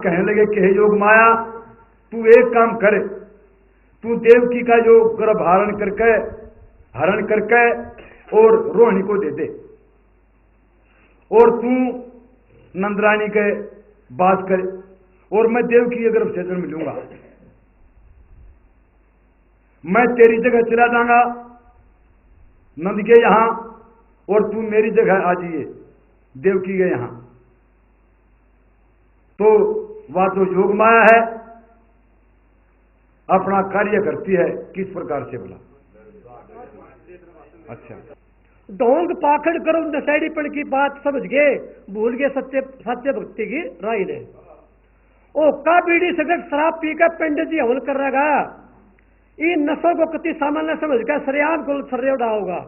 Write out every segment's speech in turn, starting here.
कहने लगे कि हे योग माया, तू एक काम करे, तू देवकी का जो गर्भ हरण करके और रोहिणी को दे दे, और तू नंदरानी के बात करे, और मैं देवकी के गर्भ से जन्म लूंगा। मैं तेरी जगह चला जाऊंगा नंद के यहां, और तू मेरी जगह आ जाइए देवकी के यहां। तो वह जो योग माया है अपना कार्य करती है किस प्रकार से बोला। अच्छा, ढोंग पाखड़ करो नशेड़ीपन की बात समझ गए, भूल गए सत्य भक्ति की राय ने। ओ का बीड़ी सिगरेट शराब पीकर पंडित जी हवन कर रहा, इन नशों को कति सामान्य समझ कर सरेआम को सर्रे उड़ा होगा।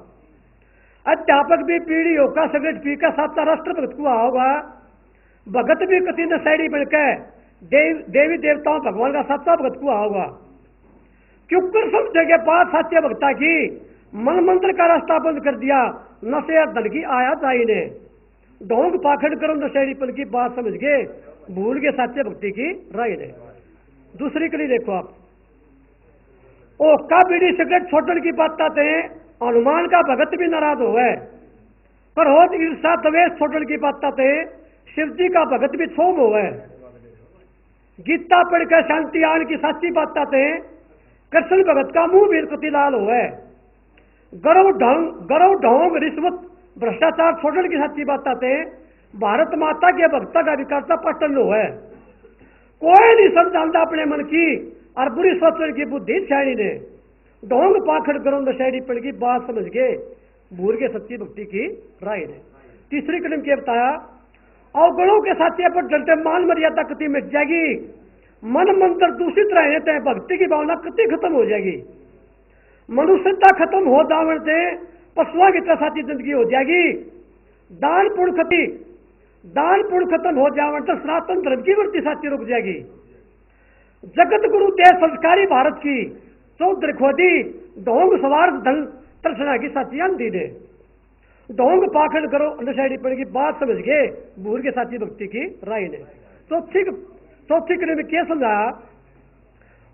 अध्यापक भी पीड़ी होगा सिगरेट पीकर साता राष्ट्र भक्त को होगा। भगत भी कति नशेड़ी बनकर देवी देवताओं भगवान का सच्चा भक्त को होगा। क्योंकि समझे के बाद सच्चे भक्ता की मन मंत्र का रास्ता बंद कर दिया, नशे और धन की आया जाई ने। ढोंग पाखड़ करो नशेड़ीपन की बात समझ गए, भूल गए सच्चे भक्ति की राय ने। दूसरी कड़ी देखो आप, ओ का बीड़ी सिगरेट छोड़ने की बात आते हैं, हनुमान का भगत भी नाराज हो गए। पर हो ईर्षा द्वेष छोड़ने की बात आते हैं, शिव जी का भगत भी छोम हो गए। गीता पढ़कर शांति आन की सच्ची बात आते हैं, कृष्ण भगत का मुंह भी कति लाल हो गए। गरव ढोंग रिश्वत भ्रष्टाचार छोड़ने की सच्ची बात आते हैं, भारत माता के भक्ता का विकारता पटन लो है। कोई नहीं समझाता अपने मन की और बुरी सोचने की बुद्धि छाणी ने। ढोंग पाखड़ करो नशेड़ीपन की बात समझ के भूल के सच्ची भक्ति की राय ने। तीसरी कदम के बताया, अवगुणों के साथियों पर डलते मान मर्यादा कति मिट जाएगी, मन मंत्र दूषित रहने तय भक्ति की भावना कति खत्म हो जाएगी। मनुष्यता खत्म हो जाने से पशुओं की तरह साथी जिंदगी हो जाएगी। दान पुण्य खत्म हो जाने तो सनातन धर्म की वृत्ति साथी रुक जाएगी। जगत गुरु देश संस्कारी भारत की चौधरी खोदी ढोंग सवार धन तर्सना की साथी आंधी दे। ढोंग पाखड़ करो नशेड़ीपन की बात समझ गए, भूल के साथी भक्ति की राय ने। चौथी कड़ी में क्या समझा,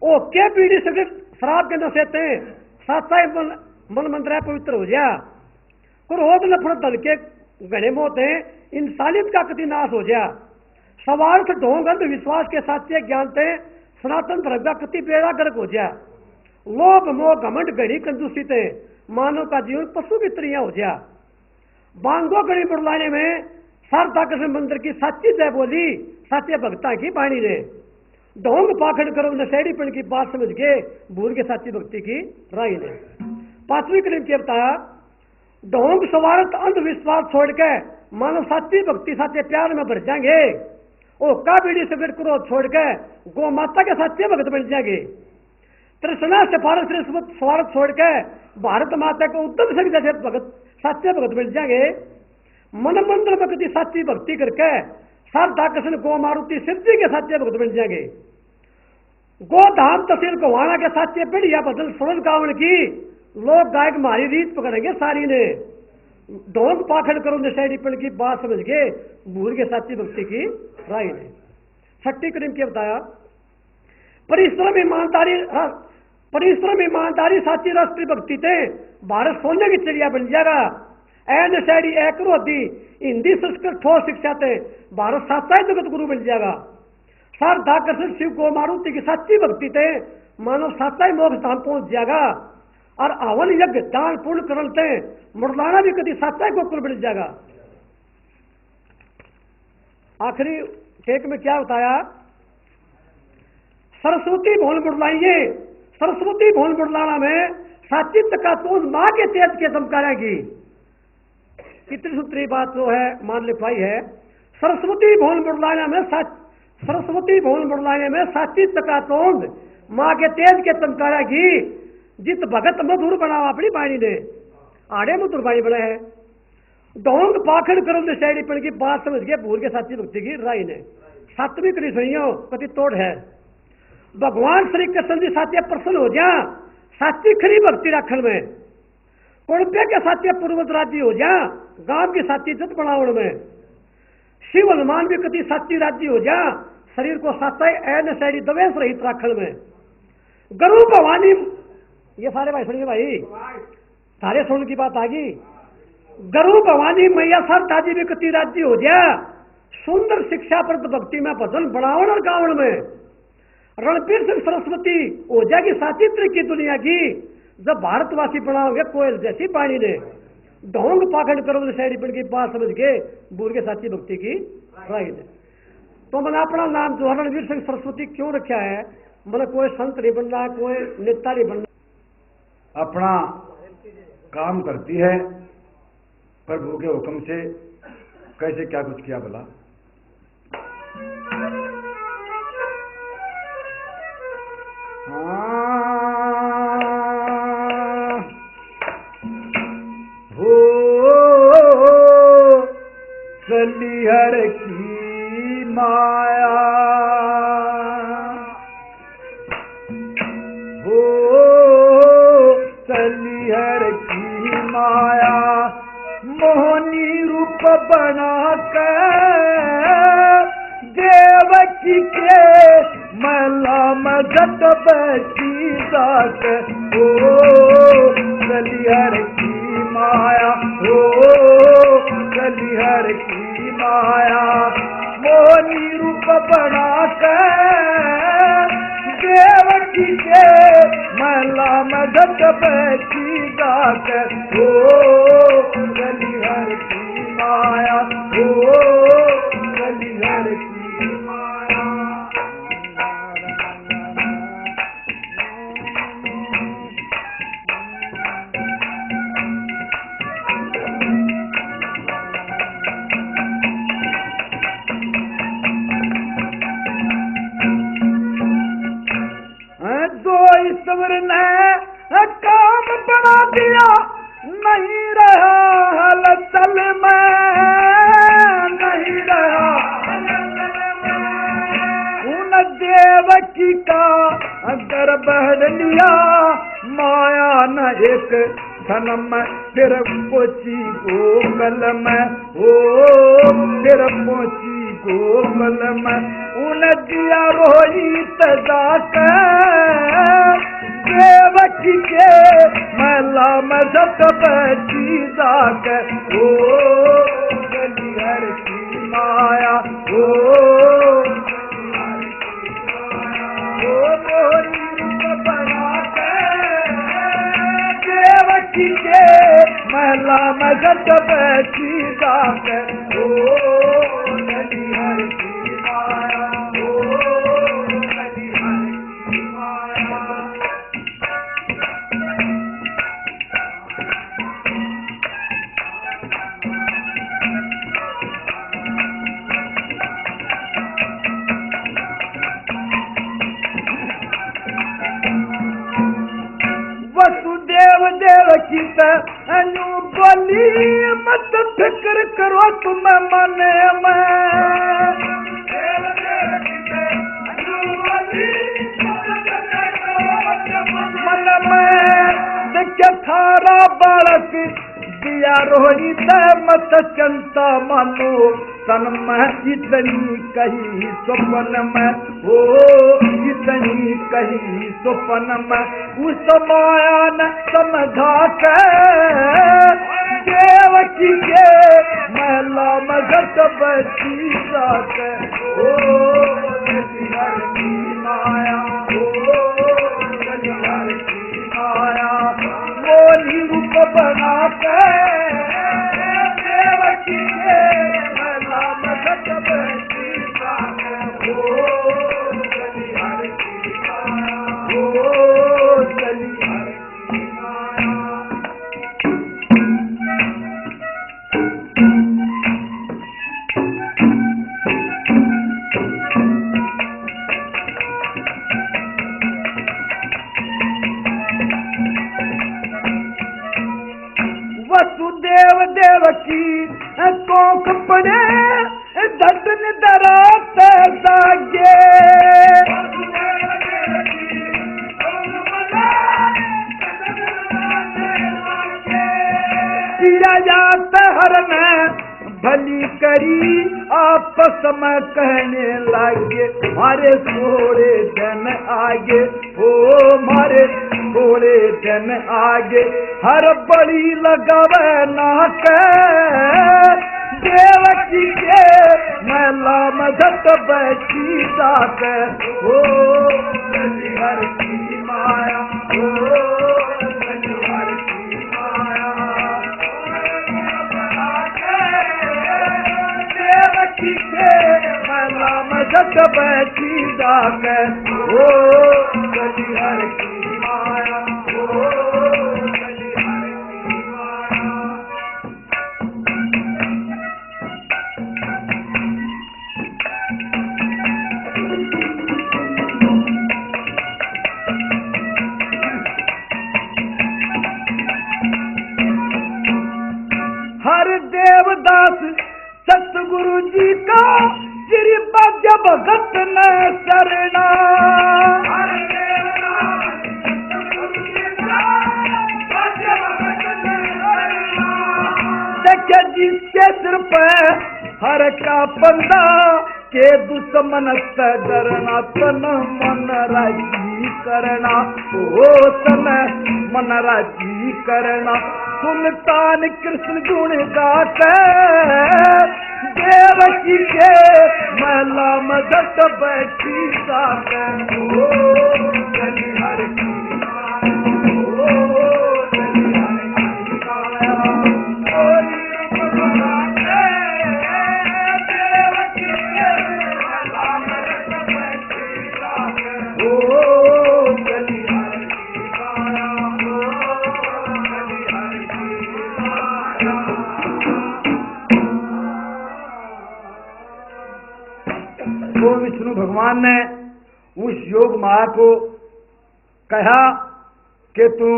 ओ क्या पीढ़ी सिगरेट शराब के नशे थे साथ मन मंत्र पवित्र हो जा। क्रोध नफरत धन के घने मोत है, इंसानियत का कति नाश हो जा। स्वार्थ ढोंग अंधविश्वास के साथ ज्ञान थे सनातन धर्म का कति बेड़ा गर्क हो जा। लोभ मोह घमंड घड़ी कंजूसी थे मानव का जीवन पशु की तरह हो जा। बांगो गणी बुड़लाने में शारदा कृष्ण मंदिर की सच्ची जय बोली सत्य भक्ता की बाणी ने। ढोंग पाखड़ करो नशेड़ीपन की बात समझ के भूल के सच्ची भक्ति की राय ने। पांचवी कड़ी के बताया, ढोंग स्वार्थ अंधविश्वास छोड़ के मानव सच्ची भक्ति सच्चे प्यार में भर जाएंगे। ओ का बीड़ी से क्रोध छोड़ के गौ माता के सच्चे भक्त बन जाएंगे। तृष्णा सिफारिश रिश्वत स्वार्थ छोड़ के भारत माता को उद्धव सिंह जैसे भगत सच्चे भगत बन जाएंगे। मन मंत्र भक्ति सच्ची भक्ति करके शारदा कृष्ण गो मारुति शिव जी के सच्चे भक्त बन जाएंगे। गोधाम तहसील गोहाना के सच्चे बढ़िया बदल सुरन गावन की लोग गायक मारी रीत पकड़ेंगे सारी ने। ढोंग पाखड़ करो नशेड़ीपन की बात समझ के भूल के सच्ची भक्ति की राय ने। छठी करीम के बताया, परिश्रम ईमानदारी साची राष्ट्रीय भक्ति थे भारत सोने की चिड़िया बन जाएगा। ए नशेड़ी ए क्रोधी हिंदी संस्कृत ठोस शिक्षा थे भारत साचा जगत गुरु बन जाएगा। शारदा कृष्ण शिव गो मारुति की सच्ची भक्ति थे मानव साचा मोक्ष धाम पहुंच जाएगा। और अवन यज्ञ दान पूर्ण करल थे मुरलाना भी कभी साचा गोकुल बन जाएगा। आखिरी टेक में क्या बताया, सरस्वती भवन बुड़लाइए, सरस्वती भवन बुड़लाना में साचित्य का तो माँ के तेज के चमकाएगी। कितनी सूत्री बात जो है मान लिखवाई है। सरस्वती भवन बुड़लाने में साचित्य का तोंद माँ के तेज के चमकाएगी। जित भगत मधुर बनावा अपनी बाणी ने, आड़े मधुर बाणी बना है। ढोंग पाखड़ करो नशेड़ीपन की बात समझ के भूल के साची भक्ति की राय ने। सातवीं कड़ी सुनियो कति तोड़ है। भगवान श्री कृष्ण जी साथी प्रसन्न हो जा साची खरी भक्ति रखन में। कुड़पे के साथी पूर्वज राज्य हो जा गांव के साथी जत बनावण में। शिव हनुमान भी कति साची राज्य हो जा शरीर को साता नशेड़ी दवेश रहित राखण में गरु भवानी, ये सारे भाई सुनिए भाई, सारे सुन की बात आ गई। गरु भवानी मैया सर दादी भी कति राज्य हो गया, सुंदर शिक्षा प्रद भक्ति में भजन बनावन और गावन में रणबीर सिंह सरस्वती हो जाएगी साचित्र की दुनिया की। जब भारतवासी बनाओगे कोयल जैसी पानी ने ढोंग पाखंड करो शहरी बन की बात समझ के बूढ़ के साची भक्ति की राय ने। तो मैंने अपना नाम जो रणबीर सिंह सरस्वती क्यों रखा है, मैंने कोई संत नहीं बनना, कोई नेता नहीं बनना, अपना काम करती है प्रभु के हुक्म से। कैसे क्या कुछ किया भला? हो सलिहर की माया, हो सलिहर की माया, मोहनी रूप बना कर देवकी के मला मगत बैठी जात। ओ सलिहर की माया, हो सलिहर की माया, मोहनी रूप बना कर देवकी के मला मगत बैठी जात। ओ सलिहर की माया, हो सलिहर की माया। दो ईश्वर ने काम बना दिया, नहीं रहा हलचल में, नहीं रहा उन देवकी का गर्भ लिया माया न एक क्षण में, फिर पहुंची गोकुल में। ओ फिर पहुंची गोकुल में, उन दिया रोहित जाकर देवकी के मला मजत बैठी जाकर। ओ सलिहर की माया, ओ मोहनी रूप बना देवकी के मला मगत बैठी जाकर। ओ सलिहर की माया, ओ सलिहर की माया। वसुदेव देवकी अनु बोली, मत फिक्र करो तुम मन में। मन में देखे थारा बालक दिया रोहित, मत चिंता मानो तन में इतनी कही स्वप्न में। ओ इतनी कही स्वप्न में, उस माया न समझा के देवकी के मला मगत बैठी जाके। ओ सलिहर की माया, ओ सलिहर की माया, मोहनी रूप बना के देवकी के मला मगत बैठी जाके। ओ सलिहर की माया, ओ सलिहर की माया। वसुदेव देवकी कोख पड़े दर्शन दरात जागे। पिया जात हर में भली करी आपस में कहने लगे मारे थोड़े दिन आगे, ओ मारे थोड़े दिन आगे, हर बड़ी लगावे नाक देवकी के मैला मधत बैठी जाक, ओ हर की माया, ओ हर की माया, देवकी के मैला मधत बैठी जाक, ओ हर की माया, ओ हर देवदास सतगुरु जी का श्री भाग्य भगत न शरणा, हर देवदास सतगुरु जी का भाग्य भगत न शरणा, देखे जिसके सिर पे हर का बंदा के दुश्मन से डरना, तन मन राजी करना, ओ तन मन राजी करना, सुल्तान कृष्ण गुण गाते देवकी के मैला मदद बैठी जाते, ओ हर की तो विष्णु भगवान ने उस योग माया को कहा कि तू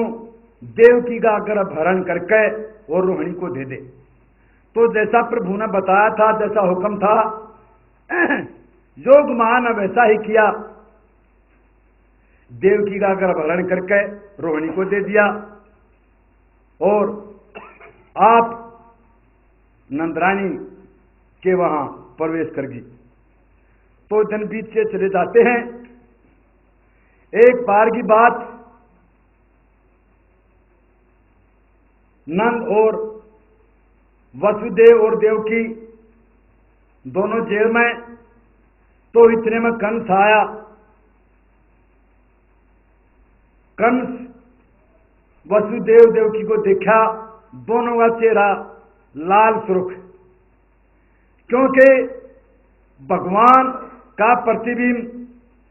देवकी का गर्भ हरण करके और रोहिणी को दे दे। तो जैसा प्रभु ने बताया था, जैसा हुक्म था, योग माया ने वैसा ही किया। देवकी का गर्भ हरण करके रोहिणी को दे दिया और आप नंदरानी के वहां प्रवेश कर गई। तो दिन बीत से चले जाते हैं। एक बार की बात, नंद और वसुदेव और देवकी दोनों जेल में, तो इतने में कंस आया। कंस वसुदेव देवकी को देखा, दोनों का चेहरा लाल सुर्ख, क्योंकि भगवान का प्रतिबिंब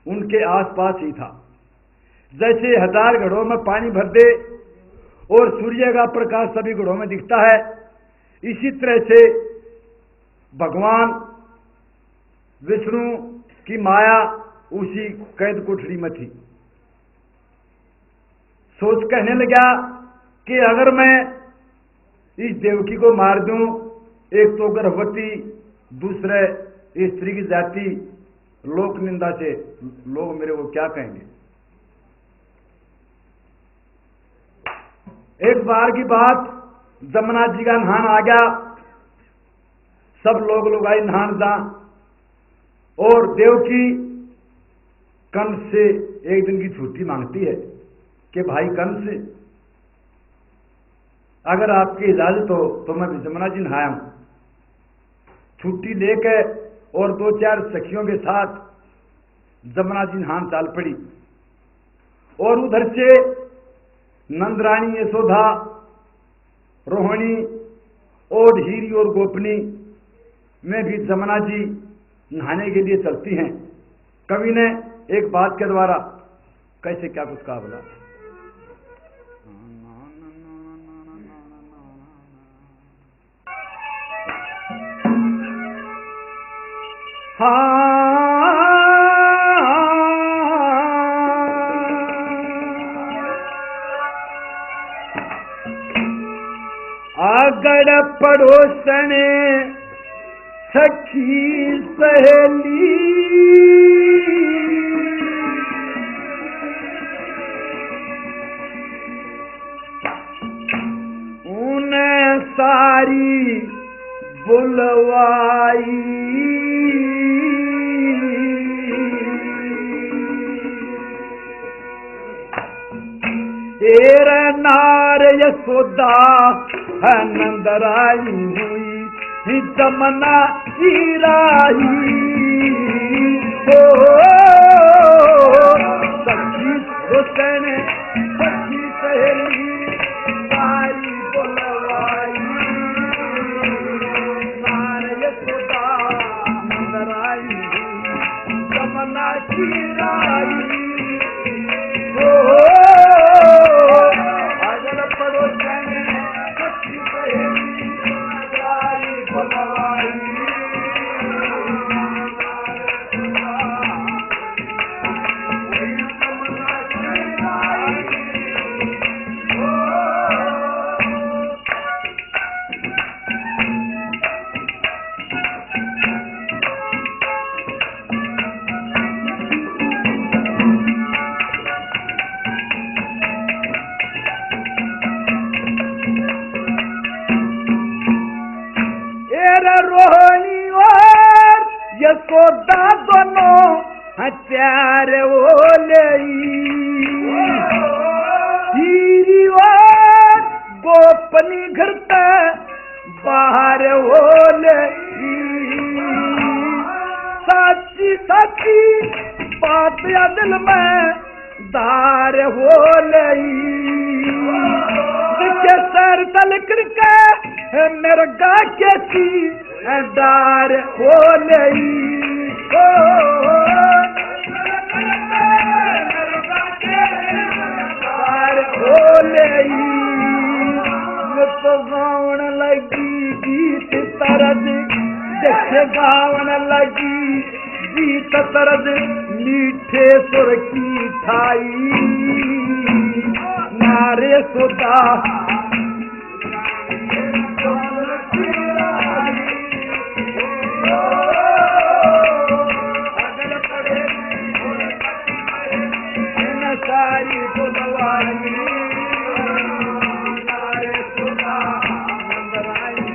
उनके आसपास ही था। जैसे 1000 घड़ों में पानी भर दे और सूर्य का प्रकाश सभी घड़ों में दिखता है, इसी तरह से भगवान विष्णु की माया उसी कैद कोठरी में थी। सोच कहने लगा कि अगर मैं इस देवकी को मार दूं, एक तो गर्भवती, दूसरे स्त्री की जाति, लोक निंदा से लोग मेरे को क्या कहेंगे। एक बार की बात, जमुना जी का नहान आ गया, सब लोग आई नहान जा, और देवकी कंस से एक दिन की छुट्टी मांगती है कि भाई कंस, अगर आपकी इजाजत हो तो मैं जमुना जी नहाया हूं। छुट्टी लेके और 2-4 सखियों के साथ जमुना जी नहान चाल पड़ी। और उधर से नंदरानी, यशोदा, रोहिणी और हीरी और गोपनी में भी जमुना जी नहाने के लिए चलती हैं। कवि ने एक बात के द्वारा कैसे क्या कुछ कहा बोला, आगड़ पड़ोसने सखी सहेली, उन्हें सारी बुलवाई, तेरे नार यशोदा नंदराई हुई जमना ईराई हो सखी हुसैन सखी सहेली सारी बोलवाई नार यशोदा नंदराई हुई जमना ईराई हो अगल पड़ोसन सखी सहेली सारी बोलवाई रोहनी और यशोदा दोनों प्यारे ओले हीरी और गोपनी घर बाहर ओले साची साची बात या दिल में दार ओले सर तल करके मेरा गा के सी दार हो नहीं दार हो नहीं तो गावन लगी गीत तरद देखे गावन लगी गीत तरद मीठे सुर की ठाई नारे सोदा सारी बोलवाई नारे सोदा नंदराई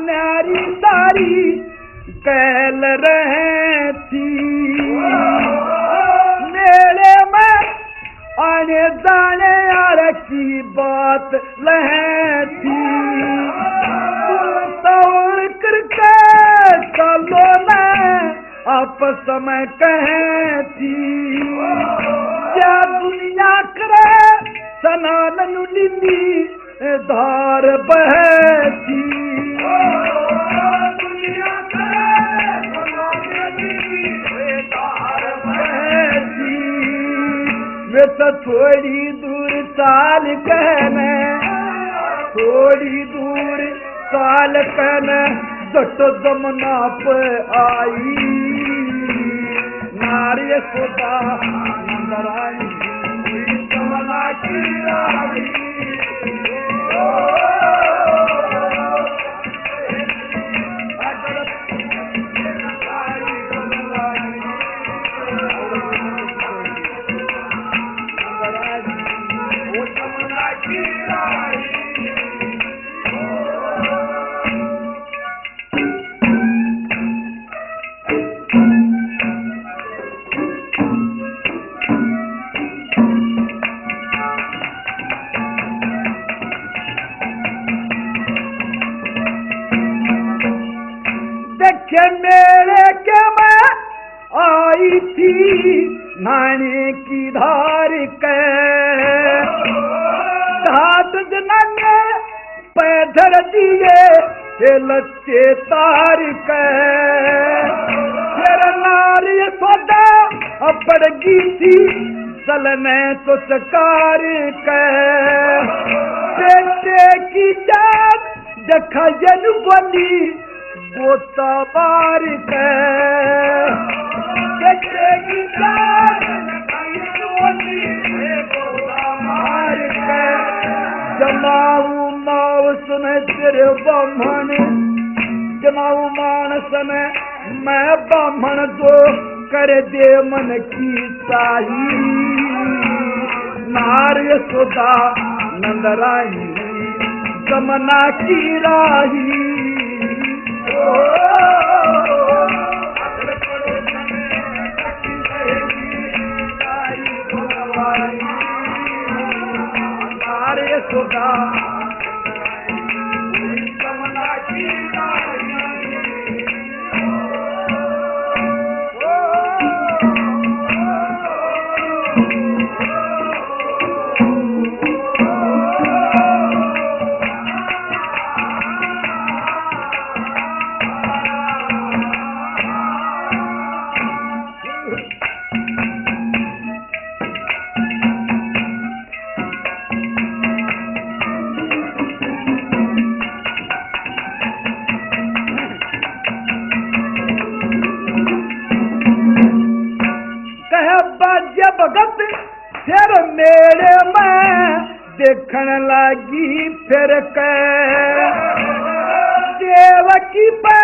नारी सारी कैल रहे थी मेले में आने जाने यार की बात लहे थी तोड़ करके चलो न आपस में कहे थी क्या दुनिया करे सनान नुलिंदी धार बहती दुनिया धार बहती वे तो थोड़ी दूर चाल कहने थोड़ी दूर चाल कहने जट जमुना पे आई नारी सोदा नंदराई जमुना की आई देखे मेरे के मैं आई थी नाने की धार के घाट जनाने पैधर दिए लच्चे तार के तेरा नारी सौदा पड़गी थी चलने तो चकार के बेटे की जान देखा जन बनी गोता बार के बेटे की जान मार के जमाऊ माव सुने तेरे ब्राह्मण जमाऊ मानस में मैं ब्राह्मण तो कर दे मन की साही नार्य सुधा नंदराई जमना की राही नार्य सुधा जमना की राही भगत फिर मेरे में देखन लगी फिर के देवकी पे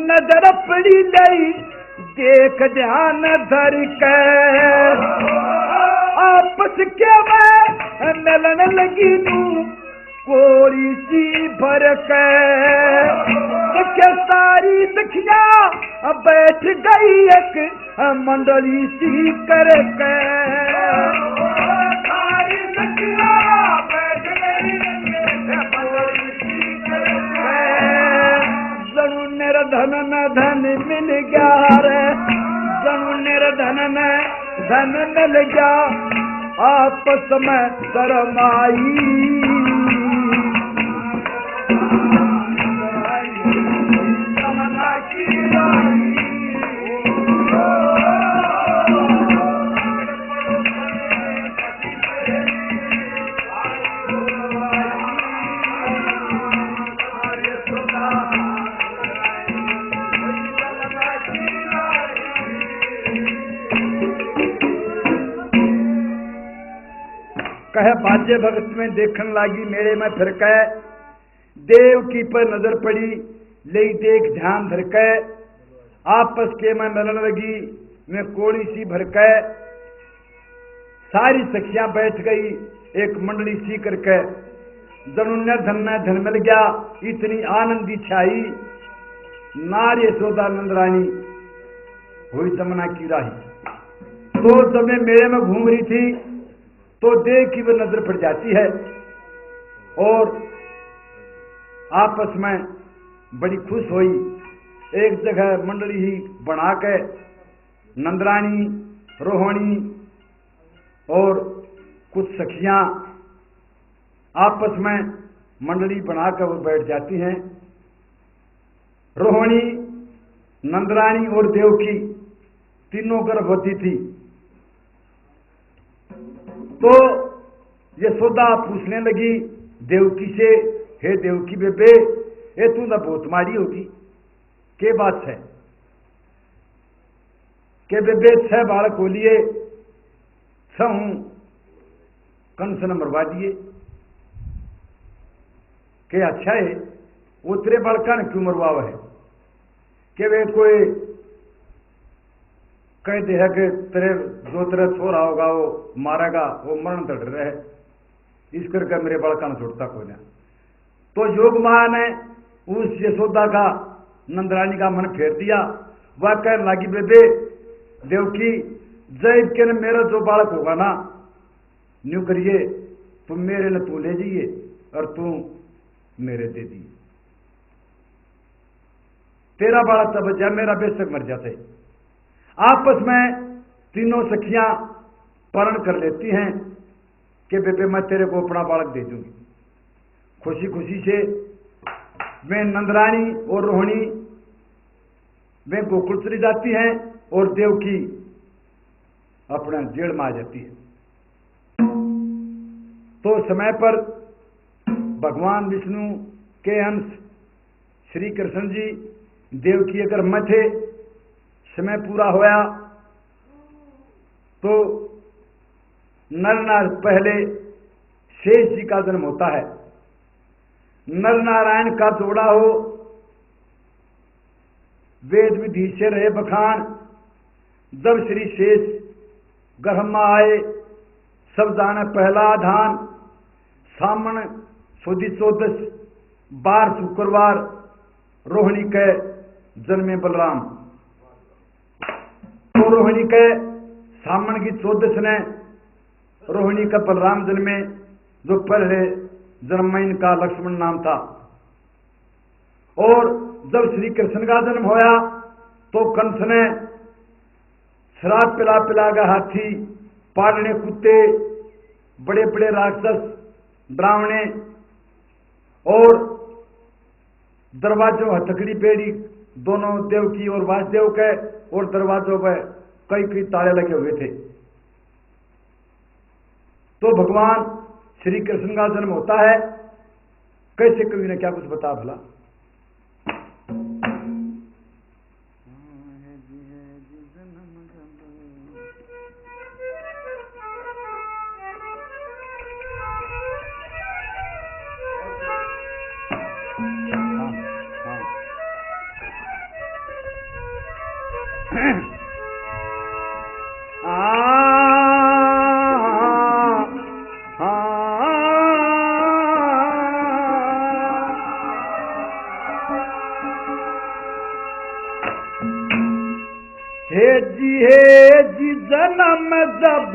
नजर पड़ी गई देख ध्यान धर के आपस के में मिलन लगी नू कोरी सी भर के सारी सखिया बैठ गई एक मंडली सी कर के सारी सखिया बैठ गई मंडली सी कर के जनु निर्धन में धन मिल गया रे जनु निर्धन में धन मिल गया आपस में शरमाई कहे बाजे भगत में देखन लागी मेरे में फिर कह देव की पर नजर पड़ी ले देख ध्यान धर के आपस के में मिलन लगी मैं कोड़ी सी भर के सारी सखियां बैठ गई एक मंडली सी करके जनुन्य धन में धन मिल गया इतनी आनंदी छाई नार्य यशोदा नंदरानी हुई तमन्ना की राही तो जब मैं मेले में घूम रही थी तो देव की वो नजर पड़ जाती है और आपस में बड़ी खुश हुई एक जगह मंडली ही बना के नंदरानी रोहिणी और कुछ सखियां आपस में मंडली बनाकर वो बैठ जाती हैं रोहिणी नंदरानी और देवकी तीनों गर्भवती थी तो यशोदा पूछने लगी देवकी से हे देवकी बेबे ये तू ना बहुत मारी होगी के बात है के बेबे 6 बालक हो लिए 6 कंस ने मरवा दिए के अच्छा है वो तेरे बालका ने क्यों मरवावा है के वे कोई कह दे है कि तेरे जो तेरा छोरा होगा वो मारेगा वो मरण डर रहे है इस करके मेरे बालका ने छोड़ता कोई ना तो योग महान ने उस यशोदा का नंदरानी का मन फेर दिया वह कहने लगी बेबे देवकी जैब के ने मेरा जो बालक होगा ना न्यू करिए तुम मेरे ने तू ले जाइए और तू मेरे दे दिए तेरा बालक तब बचा मेरा बेशक मर जाते आपस में तीनों सखियां परण कर लेती हैं कि बेबे मैं तेरे को अपना बालक दे दूंगी खुशी खुशी से मैं नंदरानी और रोहिणी वे गोकुल चली जाती हैं और देवकी अपना जेल में आ जाती है। तो समय पर भगवान विष्णु के अंश श्री कृष्ण जी देवकी अगर में थे, समय पूरा होया तो नर नार पहले शेष जी का जन्म होता है। नर नारायण का जोड़ा हो, वेद विधि से रहे बखान। जब श्री शेष गर्भ में आए, सब जाने पहला धान। सामन सुदी 14 बार शुक्रवार रोहिणी के जन्मे बलराम। तो रोहिणी के सामन की 14 ने रोहिणी का बलराम जन्मे, जो पहले जन्म में इनका लक्ष्मण नाम था। और जब श्री कृष्ण का जन्म होया तो कंस ने शराब पिला पिला के हाथी, पालने कुत्ते, बड़े बड़े राक्षस, ड्रावणे और दरवाजों हथकड़ी पेड़ी दोनों देवकी और वासुदेव के, और दरवाजों पर कई कई ताले लगे हुए थे। तो भगवान श्री कृष्ण का जन्म होता है। कैसे, कवि ने क्या कुछ बता भला। हे जी जन्म जब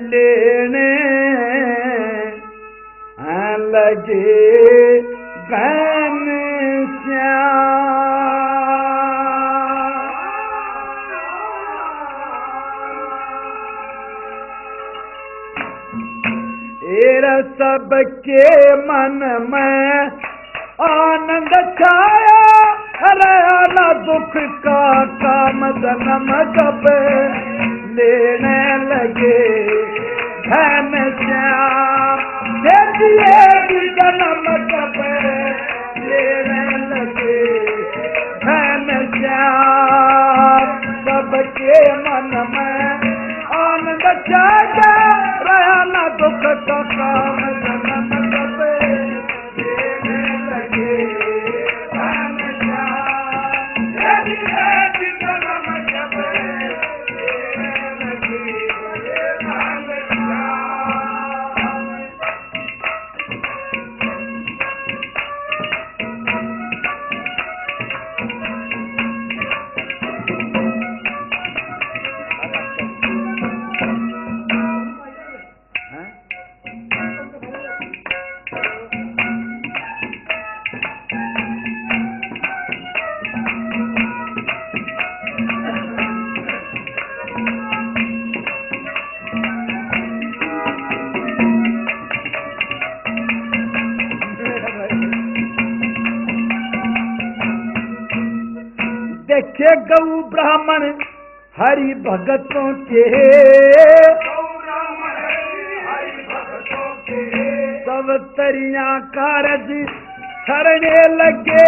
लेने लगे बहन एरा सबके मन में आनंद छाया, रहा न दुख का काम जन्म जब लेने लगे धन श्याम। जन्म जब लेने लगे धन श्याम, सबके मन में आनंद छाया, रहा न दुख का काम जन्म जब देखे गौ ब्राह्मण हरि भगतों के, सब तरिया कारज छरने लगे,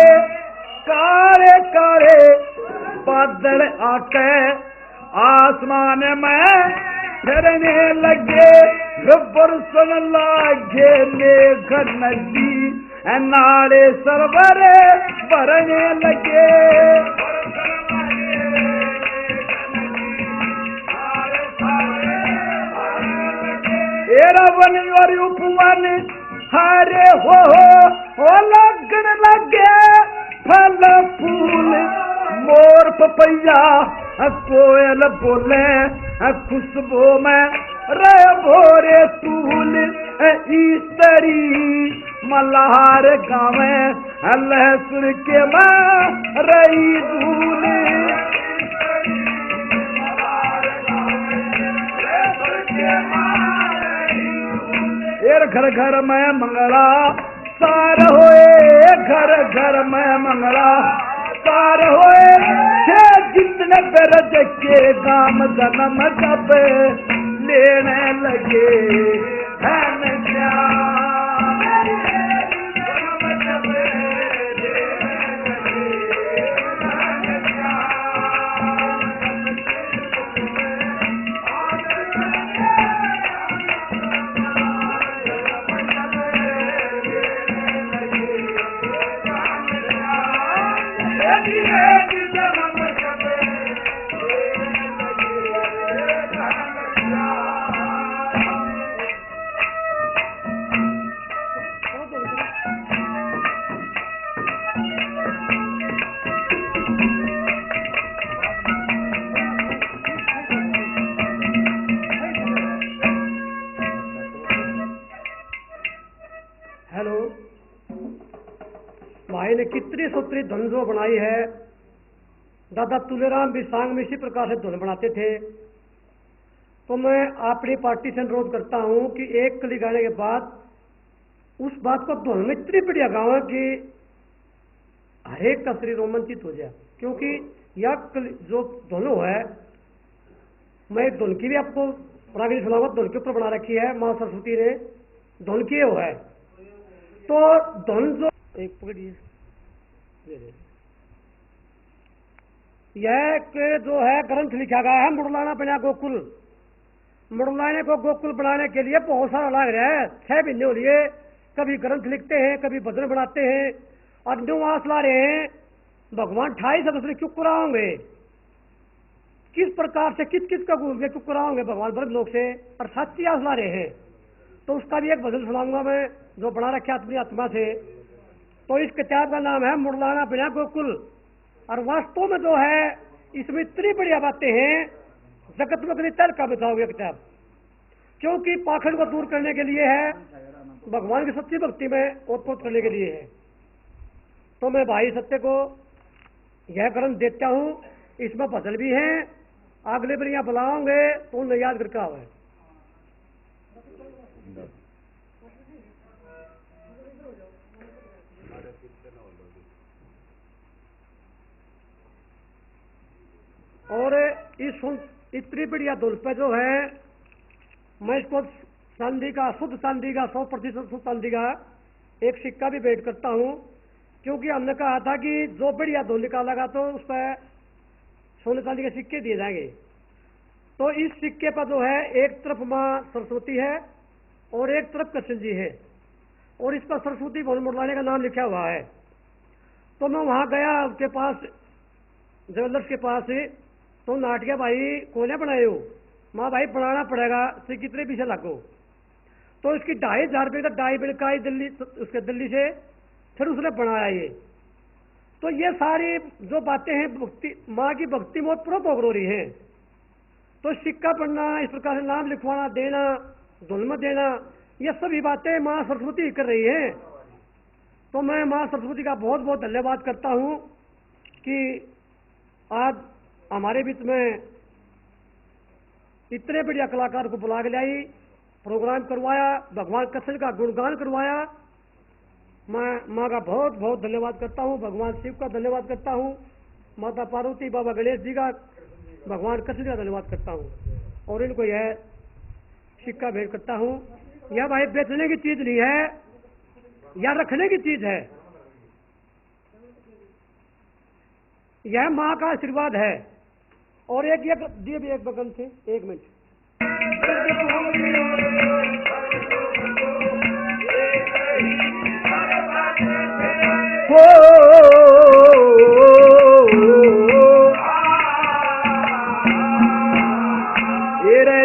कारे कारे बादल आके आसमान में फिरने लगे, बरसन लागे मेघ नदी, नाले सरवरे भरने लगे। वन और उपवन हरे हो लगन लगे, फल फूल मोर पपैया कोयल बोले, खुशबू में रे भोरे तूल, ईस्तरी मल्हार गावे लहसुर के मां रही धूल। घर घर में मंगला सार होए घर घर में मंगला, सार होए थे जितने बेरज के गाम जन्म जब लेने लगे धन श्याम, जब हेलो, भाई ने कितनी सुतरी धुन जो बनाई है। दादा तुलेराम भी सांग में इसी प्रकार से धुन बनाते थे। तो मैं अपनी पार्टी से अनुरोध करता हूं कि एक कली गाने के बाद उस बात को धुन में इतनी बढ़िया गाओ कि हरेक का शरीर रोमांचित हो जाए। क्योंकि यह जो धुन है, मैं धुन की भी आपको रागिनी सुनाऊंगा, धुन के ऊपर बना रखी है माँ सरस्वती ने, धुन की वो है। तो धुन जो एक पकड़िए, यह के जो है ग्रंथ लिखा गया है मुरलाना बना गोकुल। मुरलाने को गोकुल बनाने के लिए बहुत सारा लग रहा है, 6 महीने हो लिए। कभी ग्रंथ लिखते हैं, कभी भजन बनाते हैं, और न्यू आस ला रहे हैं भगवान 28 अगस्त में क्यों कराओगे, किस प्रकार से किस किस का घूम के क्यों कराओगे भगवान वर्ग लोग से, और सच्ची आस ला रहे हैं। तो उसका भी एक भजन सुनाऊंगा मैं जो बना रखे अपनी आत्मा से। तो इस किताब का नाम है मुरलाना बिना गोकुल। और वास्तव में जो है इसमें इतनी बढ़िया बातें हैं, जगत में कभी तर्क का बताओगे किताब, क्योंकि पाखंड को दूर करने के लिए है, भगवान की सच्ची भक्ति में ओतप्रोत करने के लिए है। तो मैं भाई सत्य को यह ग्रंथ देता हूँ, इसमें भजन भी है। अगले बार यहाँ बुलाओगे तो उन्हें याद करके आओ। और इस इतनी बढ़िया धुन पे जो है मैं इसको चांदी का, शुद्ध चांदी का, 100% शुद्ध चांदी का एक सिक्का भी भेंट करता हूँ। क्योंकि हमने कहा था कि जो बढ़िया धुन निकालेगा तो उस पर सोने चांदी के सिक्के दिए जाएंगे। तो इस सिक्के पर जो है एक तरफ माँ सरस्वती है और एक तरफ कृष्ण जी है, और इस पर सरस्वती भवन मुरलाने का नाम लिखा हुआ है। तो मैं वहाँ गया उसके पास, ज्वेलर्स के पास, तो नाटिया भाई कोने बनाए हो? माँ भाई बनाना पड़ेगा, तो कितने पीछे लगो? तो इसकी 2500 रुपये का डाई बिल का दिल्ली, उसके दिल्ली से फिर उसने बनाया ये। तो ये सारी जो बातें हैं भक्ति, माँ की भक्ति में प्रोत हो रही है। तो सिक्का पढ़ना, इस प्रकार से नाम लिखवाना, देना, धुन में देना, ये सभी बातें माँ सरस्वती कर रही है। तो मैं माँ सरस्वती का बहुत बहुत धन्यवाद करता हूँ कि आज हमारे बीच में इतने बढ़िया कलाकार को बुला के लाई, प्रोग्राम करवाया, भगवान कृष्ण का गुणगान करवाया। मैं माँ का बहुत बहुत धन्यवाद करता हूँ, भगवान शिव का धन्यवाद करता हूँ, माता पार्वती, बाबा गणेश जी का, भगवान कृष्ण का धन्यवाद करता हूँ। और इनको यह सिक्का भेंट करता हूँ। यह भाई बेचने की चीज नहीं है, या रखने की चीज है, यह माँ का आशीर्वाद है। और एक ये दिए भी एक बगन से, 1 मिनट।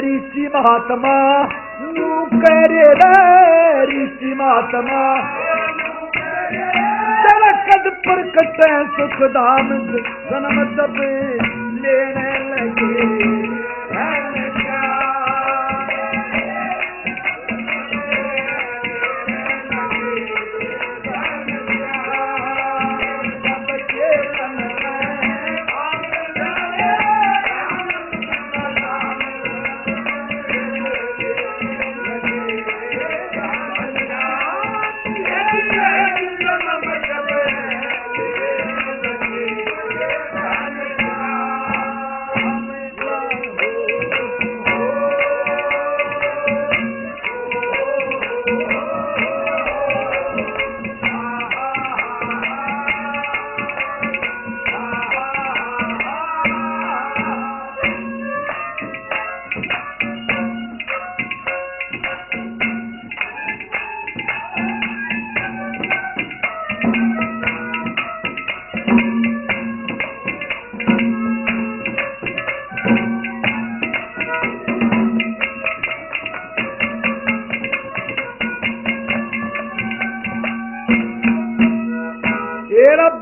ऋषि महात्मा नू करे ऋषि महात्मा, कद पर कटे सुख धाम जन्म सब लेने लगे।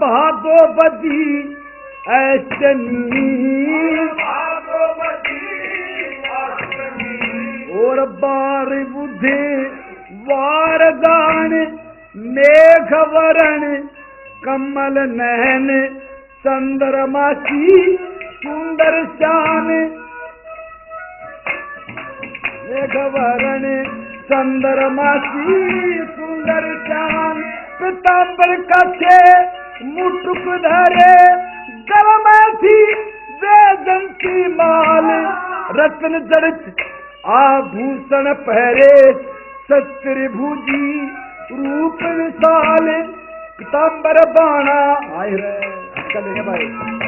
भादो बदी ऐसनी और बार बुद्धे वार गान मेघ वरण कमल नयन चंद्रमा की सुंदर शान मेघ वरण चंद्रमा की सुंदर शान पीताम्बर कछे मुटुक धरे गल में थी वेदंती माल रत्न जड़ित आभूषण पहरे सत्रिभुजी रूप विशाल पीताम्बर बाणा आए रे भाई